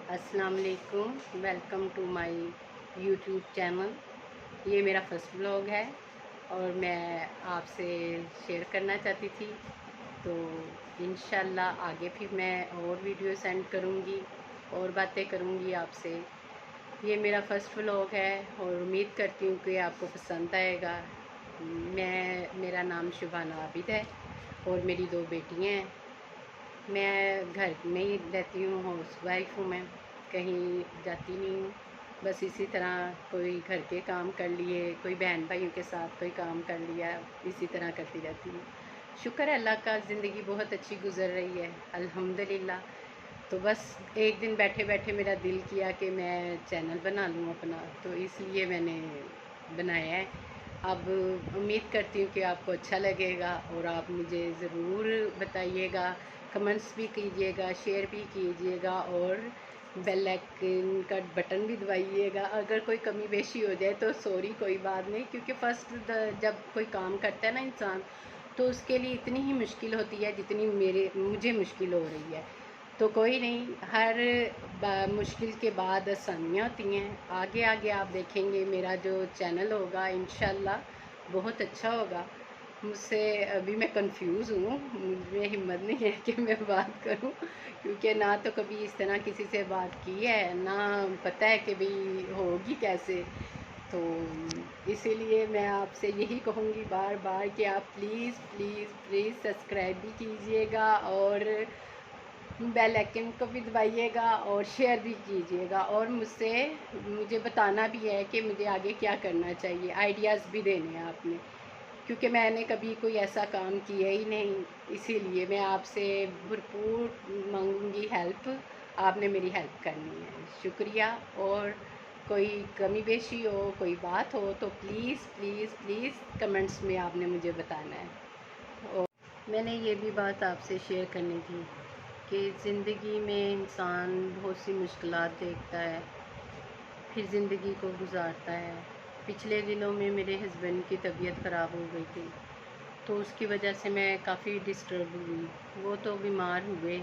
अस्सलाम वालेकुम, welcome to my YouTube channel. ये मेरा फर्स्ट व्लॉग है और मैं आपसे शेयर करना चाहती थी। तो इंशाल्लाह आगे फिर मैं और वीडियो सेंड करूँगी और बातें करूँगी आपसे। ये मेरा फर्स्ट व्लॉग है और उम्मीद करती हूँ कि आपको पसंद आएगा। मेरा नाम शुभाना आबिद है और मेरी 2 बेटियाँ हैं। मैं घर में ही रहती हूँ, हाउस वाइफ हूँ मैं, कहीं जाती नहीं हूँ। बस इसी तरह कोई घर के काम कर लिए, कोई बहन भाइयों के साथ कोई काम कर लिया, इसी तरह करती रहती हूँ। शुक्र है अल्लाह का, ज़िंदगी बहुत अच्छी गुज़र रही है अल्हम्दुलिल्लाह। तो बस एक दिन बैठे बैठे मेरा दिल किया कि मैं चैनल बना लूँ अपना, तो इसलिए मैंने बनाया है। अब उम्मीद करती हूँ कि आपको अच्छा लगेगा और आप मुझे ज़रूर बताइएगा, कमेंट्स भी कीजिएगा, शेयर भी कीजिएगा और बेल आइकन का बटन भी दबाइएगा। अगर कोई कमी बेशी हो जाए तो सॉरी, कोई बात नहीं, क्योंकि जब कोई काम करता है ना इंसान, तो उसके लिए इतनी ही मुश्किल होती है जितनी मुझे मुश्किल हो रही है। तो कोई नहीं, हर मुश्किल के बाद आसानियाँ होती हैं। आगे आगे आप देखेंगे मेरा जो चैनल होगा इंशाल्लाह बहुत अच्छा होगा। मुझसे अभी मैं कंफ्यूज हूँ, मुझे हिम्मत नहीं है कि मैं बात करूँ, क्योंकि ना तो कभी इस तरह किसी से बात की है, ना पता है कि भाई होगी कैसे। तो इसीलिए मैं आपसे यही कहूँगी बार बार कि आप प्लीज़ प्लीज़ प्लीज़ सब्सक्राइब भी कीजिएगा और बेल आइकन को भी दबाइएगा और शेयर भी कीजिएगा, और मुझे बताना भी है कि मुझे आगे क्या करना चाहिए, आइडियाज़ भी देने हैं आपने, क्योंकि मैंने कभी कोई ऐसा काम किया ही नहीं। इसीलिए मैं आपसे भरपूर मांगूंगी हेल्प, आपने मेरी हेल्प करनी है। शुक्रिया। और कोई कमी बेशी हो, कोई बात हो, तो प्लीज़ प्लीज़ प्लीज़ कमेंट्स में आपने मुझे बताना है। और मैंने ये भी बात आपसे शेयर करनी थी कि ज़िंदगी में इंसान बहुत सी मुश्किलात देखता है, फिर ज़िंदगी को गुजारता है। पिछले दिनों में मेरे हस्बैंड की तबीयत ख़राब हो गई थी, तो उसकी वजह से मैं काफ़ी डिस्टर्ब हुई। वो तो बीमार हुए,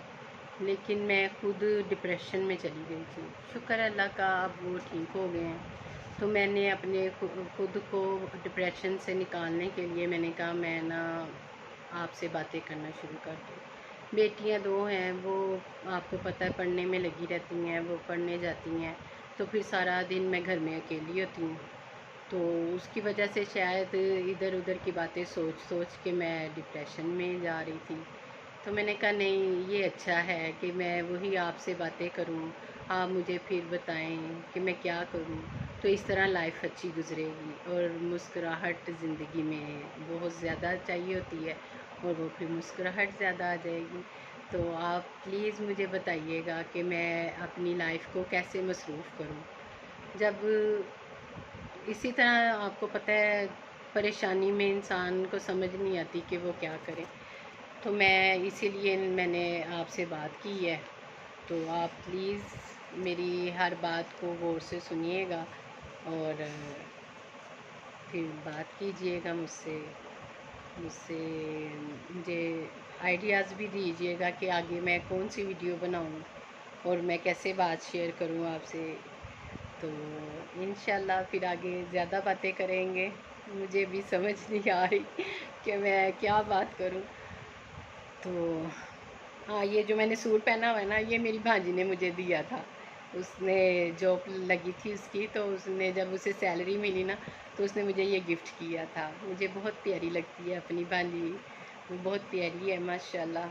लेकिन मैं खुद डिप्रेशन में चली गई थी। शुक्र है अल्लाह का, अब वो ठीक हो गए हैं। तो मैंने अपने खुद को डिप्रेशन से निकालने के लिए मैंने कहा मैं ना आपसे बातें करना शुरू कर दूँ। बेटियां 2 हैं, वो आपको पता है पढ़ने में लगी रहती हैं, वो पढ़ने जाती हैं, तो फिर सारा दिन मैं घर में अकेली होती हूँ। तो उसकी वजह से शायद इधर उधर की बातें सोच सोच के मैं डिप्रेशन में जा रही थी। तो मैंने कहा नहीं, ये अच्छा है कि मैं वही आपसे बातें करूं, आप मुझे फिर बताएं कि मैं क्या करूं। तो इस तरह लाइफ अच्छी गुजरेगी और मुस्कुराहट ज़िंदगी में बहुत ज़्यादा चाहिए होती है, और वो फिर मुस्कुराहट ज़्यादा आ जाएगी। तो आप प्लीज़ मुझे बताइएगा कि मैं अपनी लाइफ को कैसे मसरूफ़ करूं। जब इसी तरह आपको पता है परेशानी में इंसान को समझ नहीं आती कि वो क्या करे। तो मैं इसीलिए मैंने आपसे बात की है। तो आप प्लीज़ मेरी हर बात को गौर से सुनिएगा और फिर बात कीजिएगा मुझसे मुझसे मुझे आइडियाज़ भी दीजिएगा कि आगे मैं कौन सी वीडियो बनाऊं और मैं कैसे बात शेयर करूं आपसे। तो इंशाल्लाह फिर आगे ज़्यादा बातें करेंगे। मुझे भी समझ नहीं आ रही कि मैं क्या बात करूं। तो हाँ, ये जो मैंने सूट पहना हुआ है ना, ये मेरी भांजी ने मुझे दिया था। उसने जॉब लगी थी उसकी, तो उसने जब उसे सैलरी मिली ना, तो उसने मुझे ये गिफ्ट किया था। मुझे बहुत प्यारी लगती है अपनी भांजी, वो बहुत प्यारी है माशाल्लाह,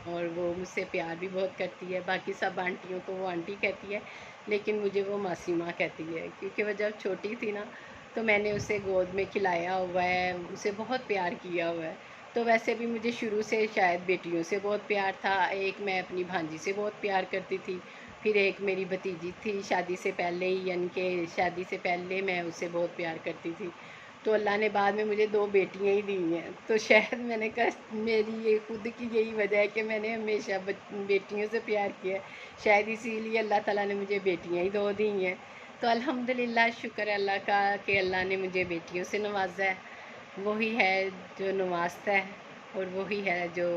और वो मुझसे प्यार भी बहुत करती है। बाकी सब आंटियों को वो आंटी कहती है, लेकिन मुझे वो मासी माँ कहती है, क्योंकि वो जब छोटी थी ना, तो मैंने उसे गोद में खिलाया हुआ है, उसे बहुत प्यार किया हुआ है। तो वैसे भी मुझे शुरू से शायद बेटियों से बहुत प्यार था। एक मैं अपनी भांजी से बहुत प्यार करती थी, फिर एक मेरी भतीजी थी शादी से पहले ही, यानी कि शादी से पहले मैं उससे बहुत प्यार करती थी। तो अल्लाह ने बाद में मुझे 2 बेटियां ही दी हैं। तो शायद मैंने कहा मेरी ये खुद की यही वजह है कि मैंने हमेशा बेटियों से प्यार किया है। शायद इसीलिए अल्लाह ताला ने मुझे बेटियां ही 2 दी हैं। तो अल्हम्दुलिल्लाह, शुक्र है अल्लाह का कि अल्लाह ने मुझे बेटियों से नवाजा है। वही है जो नवाजता है और वही है जो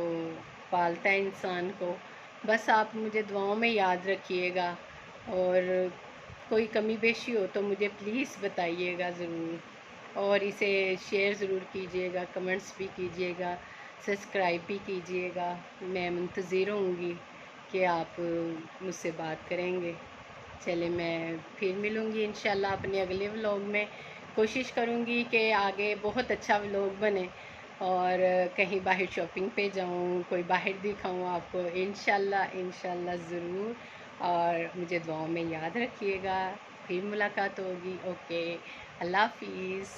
पालता है इंसान को। बस आप मुझे दुआओं में याद रखिएगा اور کوئی کمی بیشی ہو تو مجھے پلیز بتائیے گا ضرور، اور اسے شیئر ضرور کیجیے گا، کمنٹس بھی کیجیے گا، سبسکرائب بھی کیجیے گا۔ میں منتظر ہوں گی کہ آپ مجھ سے بات کریں گے۔ چلے میں پھر ملوں گی انشاءاللہ اپنے اگلے ولوگ میں۔ کوشش کروں گی کہ آگے بہت اچھا ولوگ بنے، اور کہیں باہر شاپنگ پہ جاؤں، کوئی باہر دکھاؤں آپ کو، انشاءاللہ ضرور۔ اور مجھے دعاؤں میں یاد رکھیے گا۔ پھر ملاقات ہوگی۔ اوکے، اللہ حافظ۔